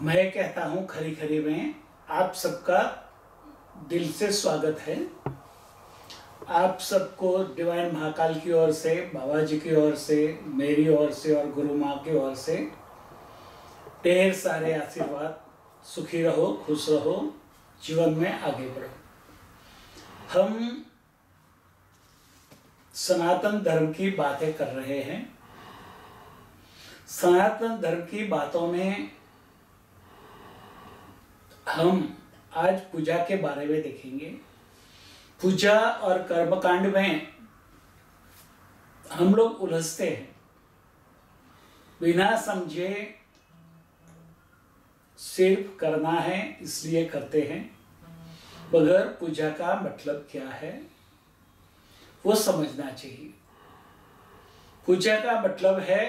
मैं कहता हूँ खरी खरी में आप सबका दिल से स्वागत है। आप सबको डिवाइन महाकाल की ओर से, बाबा जी की ओर से, मेरी ओर से और गुरु माँ की ओर से ढेर सारे आशीर्वाद। सुखी रहो, खुश रहो, जीवन में आगे बढ़ो। हम सनातन धर्म की बातें कर रहे हैं। सनातन धर्म की बातों में हम आज पूजा के बारे में देखेंगे। पूजा और कर्मकांड में हम लोग उलझते हैं, बिना समझे सिर्फ करना है इसलिए करते हैं, बगैर पूजा का मतलब क्या है वो समझना चाहिए। पूजा का मतलब है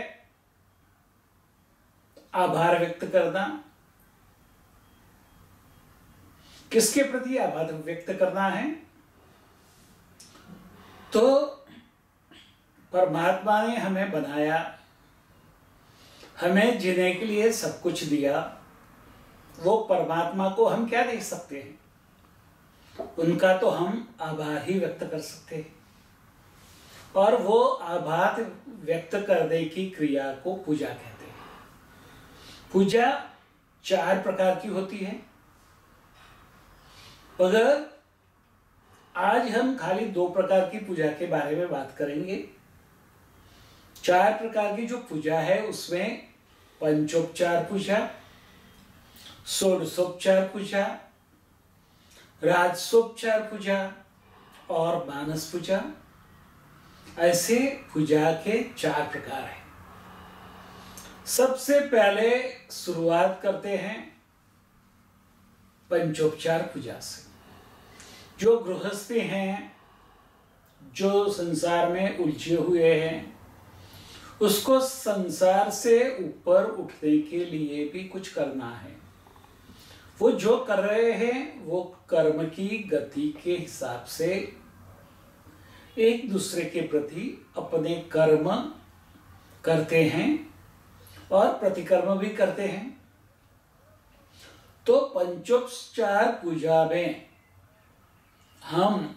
आभार व्यक्त करना। किसके प्रति आभार व्यक्त करना है? तो परमात्मा ने हमें बनाया, हमें जीने के लिए सब कुछ दिया। वो परमात्मा को हम क्या दे सकते हैं? उनका तो हम आभार ही व्यक्त कर सकते हैं। और वो आभार व्यक्त करने की क्रिया को पूजा कहते हैं। पूजा 4 प्रकार की होती है, मगर आज हम खाली 2 प्रकार की पूजा के बारे में बात करेंगे। 4 प्रकार की जो पूजा है उसमें पंचोपचार पूजा, षोडशोपचार पूजा, राजसोपचार पूजा और मानस पूजा। ऐसे पूजा के 4 प्रकार हैं। सबसे पहले शुरुआत करते हैं पंचोपचार पूजा से। जो गृहस्थी हैं, जो संसार में उलझे हुए हैं, उसको संसार से ऊपर उठने के लिए भी कुछ करना है। वो जो कर रहे हैं वो कर्म की गति के हिसाब से एक दूसरे के प्रति अपने कर्म करते हैं और प्रतिकर्म भी करते हैं। तो पंचोपचार पूजा में हम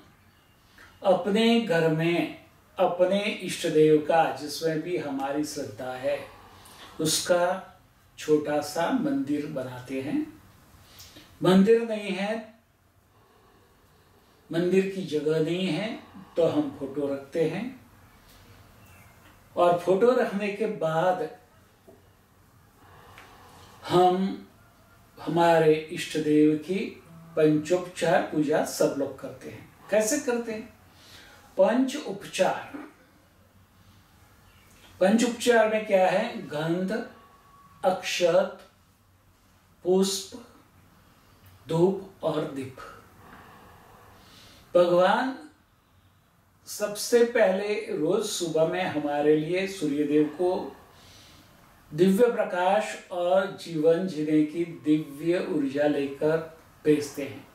अपने घर में अपने इष्ट देव का, जिसमें भी हमारी श्रद्धा है, उसका छोटा सा मंदिर बनाते हैं। मंदिर नहीं है, मंदिर की जगह नहीं है, तो हम फोटो रखते हैं। और फोटो रखने के बाद हम हमारे इष्ट देव की पंचोपचार पूजा सब लोग करते हैं। कैसे करते हैं? पंच उपचार। पंच उपचार में क्या है? गंध, अक्षत, पुष्प, धूप और दीप। भगवान सबसे पहले रोज सुबह में हमारे लिए सूर्यदेव को दिव्य प्रकाश और जीवन जीने की दिव्य ऊर्जा लेकर भेजते हैं।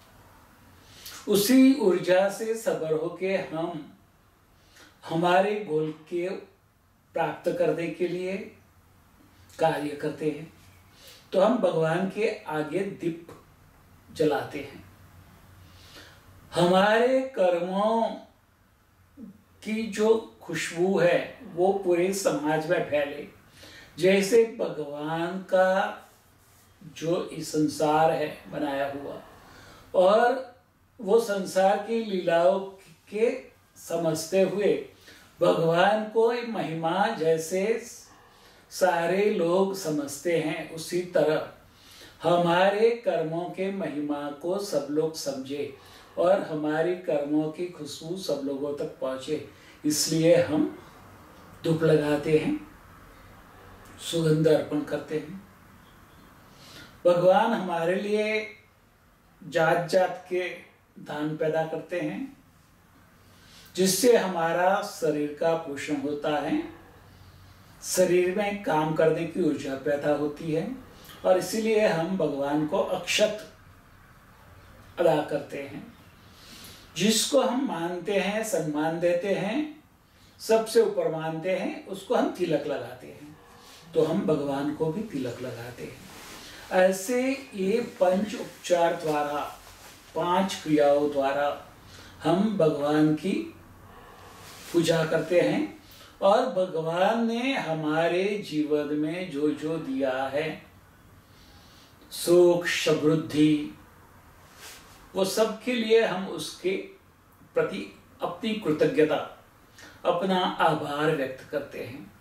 उसी ऊर्जा से सबर होके हम हमारे गोल के प्राप्त करने के लिए कार्य करते हैं। तो हम भगवान के आगे दीप जलाते हैं। हमारे कर्मों की जो खुशबू है वो पूरे समाज में फैले। जैसे भगवान का जो इस संसार है बनाया हुआ, और वो संसार की लीलाओं के समझते हुए भगवान को महिमा जैसे सारे लोग समझते हैं, उसी तरह हमारे कर्मों के महिमा को सब लोग समझे और हमारी कर्मों की खुशबू सब लोगों तक पहुंचे। इसलिए हम धूप लगाते हैं, सुगंध अर्पण करते हैं। भगवान हमारे लिए जात जात के दान पैदा करते हैं, जिससे हमारा शरीर का पोषण होता है, शरीर में काम करने की ऊर्जा पैदा होती है। और इसीलिए हम भगवान को अक्षत अदा करते हैं। जिसको हम मानते हैं, सम्मान देते हैं, सबसे ऊपर मानते हैं, उसको हम तिलक लगाते हैं। तो हम भगवान को भी तिलक लगाते हैं। ऐसे ये पंच उपचार द्वारा, 5 क्रियाओं द्वारा हम भगवान की पूजा करते हैं और भगवान ने हमारे जीवन में जो जो दिया है, सुख समृद्धि, वो सब के लिए हम उसके प्रति अपनी कृतज्ञता, अपना आभार व्यक्त करते हैं।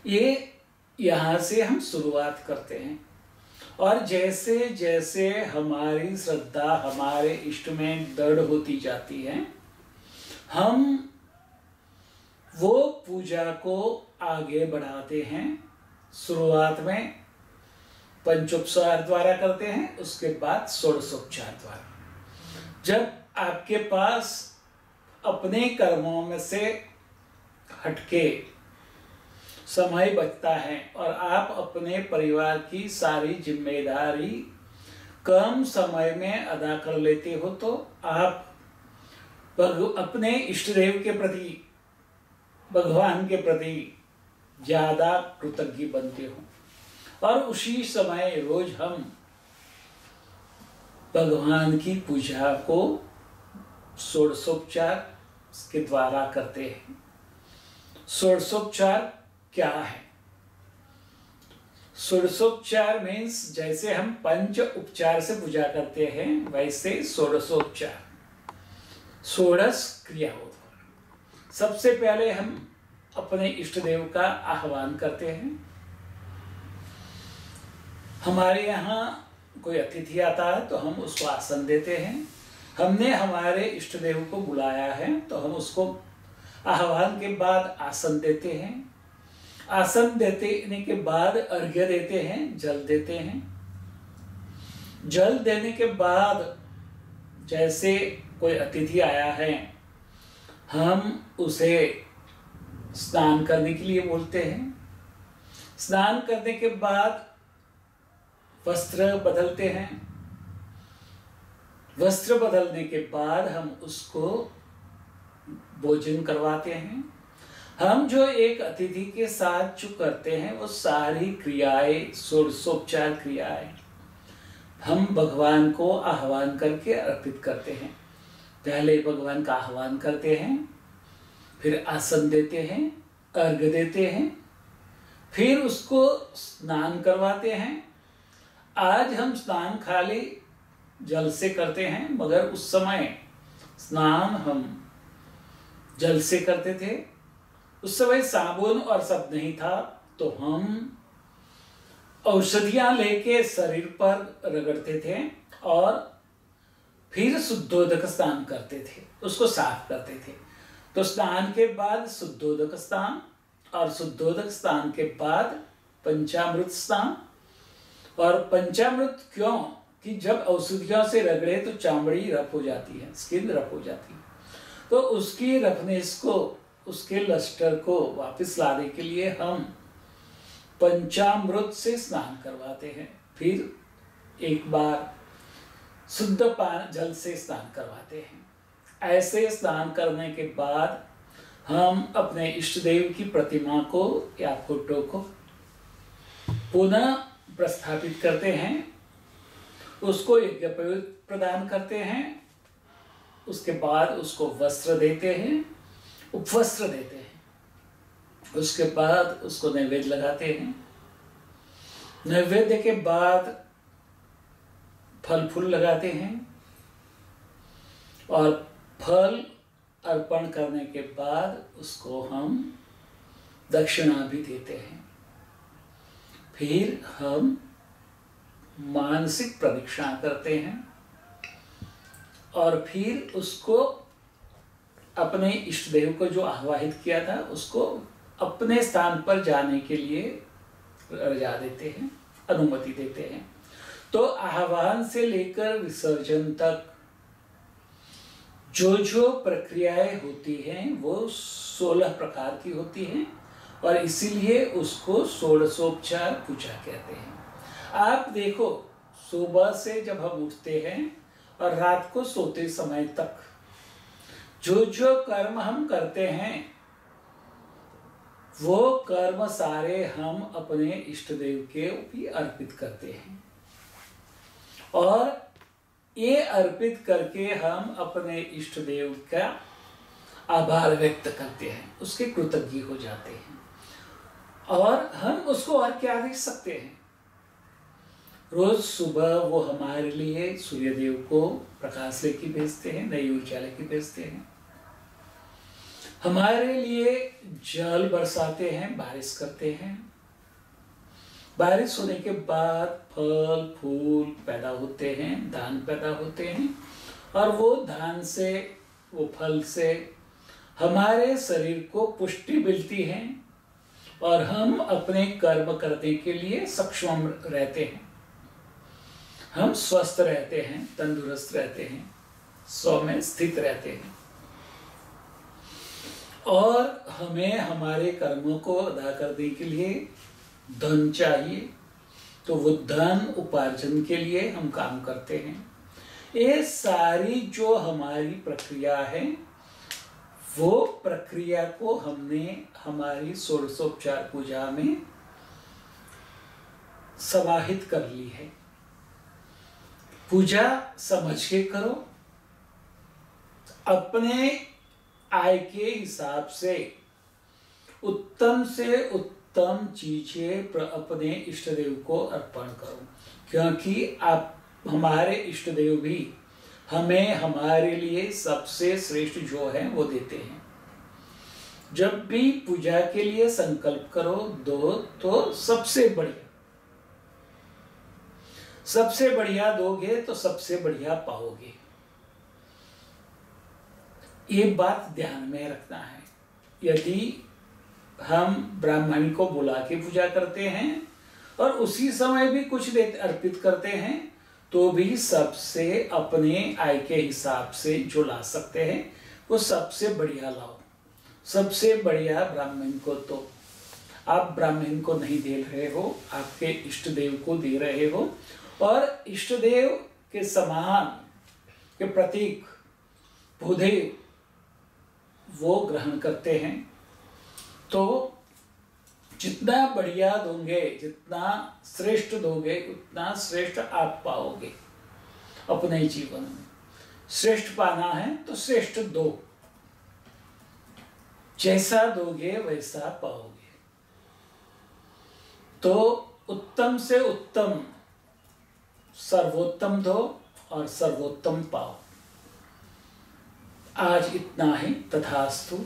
ये यहाँ से हम शुरुआत करते हैं और जैसे जैसे हमारी श्रद्धा हमारे इष्ट में दृढ़ होती जाती है, हम वो पूजा को आगे बढ़ाते हैं। शुरुआत में पंचोपचार द्वारा करते हैं, उसके बाद षोडशोपचार द्वारा। जब आपके पास अपने कर्मों में से हटके समय बचता है और आप अपने परिवार की सारी जिम्मेदारी कम समय में अदा कर लेते हो, तो आप अपने इष्ट देव के प्रति, भगवान के प्रति ज्यादा कृतज्ञ बनते हो और उसी समय रोज हम भगवान की पूजा को षोडशोपचार के द्वारा करते हैं। षोडशोपचार क्या है? षोडशोपचार मीन्स जैसे हम पंच उपचार से पूजा करते हैं, वैसे षोडशोपचार, षोडश क्रियाओं द्वारा। सबसे पहले हम अपने इष्ट देव का आह्वान करते हैं। हमारे यहाँ कोई अतिथि आता है तो हम उसको आसन देते हैं। हमने हमारे इष्ट देव को बुलाया है तो हम उसको आह्वान के बाद आसन देते हैं। आसन देने के बाद अर्घ्य देते हैं, जल देते हैं। जल देने के बाद जैसे कोई अतिथि आया है, हम उसे स्नान करने के लिए बोलते हैं। स्नान करने के बाद वस्त्र बदलते हैं। वस्त्र बदलने के बाद हम उसको भोजन करवाते हैं। हम जो एक अतिथि के साथ जो करते हैं वो सारी क्रियाएं, षोडशोपचार क्रियाएं हम भगवान को आह्वान करके अर्पित करते हैं। पहले भगवान का आह्वान करते हैं, फिर आसन देते हैं, अर्घ्य देते हैं, फिर उसको स्नान करवाते हैं। आज हम स्नान खाली जल से करते हैं, मगर उस समय स्नान हम जल से करते थे। उस समय साबुन और सब नहीं था, तो हम औषधियां लेके शरीर पर रगड़ते थे और फिर शुद्धोदक स्नान करते थे, उसको साफ करते थे। तो स्नान के बाद शुद्धोदक स्नान और शुद्धोदक स्नान के बाद पंचामृत स्नान। और पंचामृत क्यों? कि जब औषधियों से रगड़े तो चामड़ी रफ हो जाती है, स्किन रफ हो जाती है, तो उसकी रफनेस को, उसके लस्टर को वापस लाने के लिए हम पंचामृत से स्नान करवाते हैं। फिर एक बार शुद्ध जल से स्नान करवाते हैं। ऐसे स्नान करने के बाद हम अपने इष्ट देव की प्रतिमा को या फोटो को पुनः प्रस्थापित करते हैं, उसको यज्ञ प्रदान करते हैं। उसके बाद उसको वस्त्र देते हैं, उपवस्त्र देते हैं। उसके बाद उसको नैवेद्य लगाते हैं। नैवेद्य के बाद फल फूल लगाते हैं और फल अर्पण करने के बाद उसको हम दक्षिणा भी देते हैं। फिर हम मानसिक प्रदक्षिणा करते हैं और फिर उसको अपने इष्ट देव को जो आह्वाहित किया था उसको अपने स्थान पर जाने के लिए रजा देते हैं, अनुमति देते हैं। तो आह्वान से लेकर विसर्जन तक जो जो प्रक्रियाएं होती हैं वो 16 प्रकार की होती हैं और इसीलिए उसको षोडशोपचार पूजा कहते हैं। आप देखो, सुबह से जब हम उठते हैं और रात को सोते समय तक जो जो कर्म हम करते हैं वो कर्म सारे हम अपने इष्ट देव के भी अर्पित करते हैं, और ये अर्पित करके हम अपने इष्ट देव का आभार व्यक्त करते हैं, उसके कृतज्ञ हो जाते हैं। और हम उसको और क्या दे सकते हैं? रोज सुबह वो हमारे लिए सूर्य देव को प्रकाश लेके भेजते हैं, नई ऊर्जा लेके भेजते हैं, हमारे लिए जल बरसाते हैं, बारिश करते हैं। बारिश होने के बाद फल फूल पैदा होते हैं, धान पैदा होते हैं, और वो धान से, वो फल से हमारे शरीर को पुष्टि मिलती है, और हम अपने कर्म करने के लिए सक्षम रहते हैं। हम स्वस्थ रहते हैं, तंदुरुस्त रहते हैं, स्व में स्थित रहते हैं। और हमें हमारे कर्मों को अदा करने के लिए धन चाहिए, तो वो धन उपार्जन के लिए हम काम करते हैं। ये सारी जो हमारी प्रक्रिया है, वो प्रक्रिया को हमने हमारी षोडशोपचार पूजा में समाहित कर ली है। पूजा समझ के करो, अपने आय के हिसाब से उत्तम चीजें अपने इष्ट देव को अर्पण करो, क्योंकि आप हमारे इष्ट देव भी हमें हमारे लिए सबसे श्रेष्ठ जो है वो देते हैं। जब भी पूजा के लिए संकल्प करो दो, तो सबसे बढ़िया दोगे तो सबसे बढ़िया पाओगे। ये बात ध्यान में रखना है। यदि हम ब्राह्मण को बुला के पूजा करते हैं और उसी समय भी कुछ अर्पित करते हैं, तो भी सबसे अपने आय के हिसाब से जो ला सकते हैं वो सबसे बढ़िया लाओ। सबसे बढ़िया ब्राह्मण को तो आप ब्राह्मण को नहीं दे रहे हो, आपके इष्ट देव को दे रहे हो, और इष्ट देव के समान के प्रतीक भूदेव वो ग्रहण करते हैं। तो जितना बढ़िया दोगे, जितना श्रेष्ठ दोगे, उतना श्रेष्ठ आप पाओगे अपने जीवन में। श्रेष्ठ पाना है तो श्रेष्ठ दो, जैसा दोगे वैसा पाओगे। तो उत्तम से उत्तम, सर्वोत्तम दो और सर्वोत्तम पाओ। आज इतना ही। तथास्तु।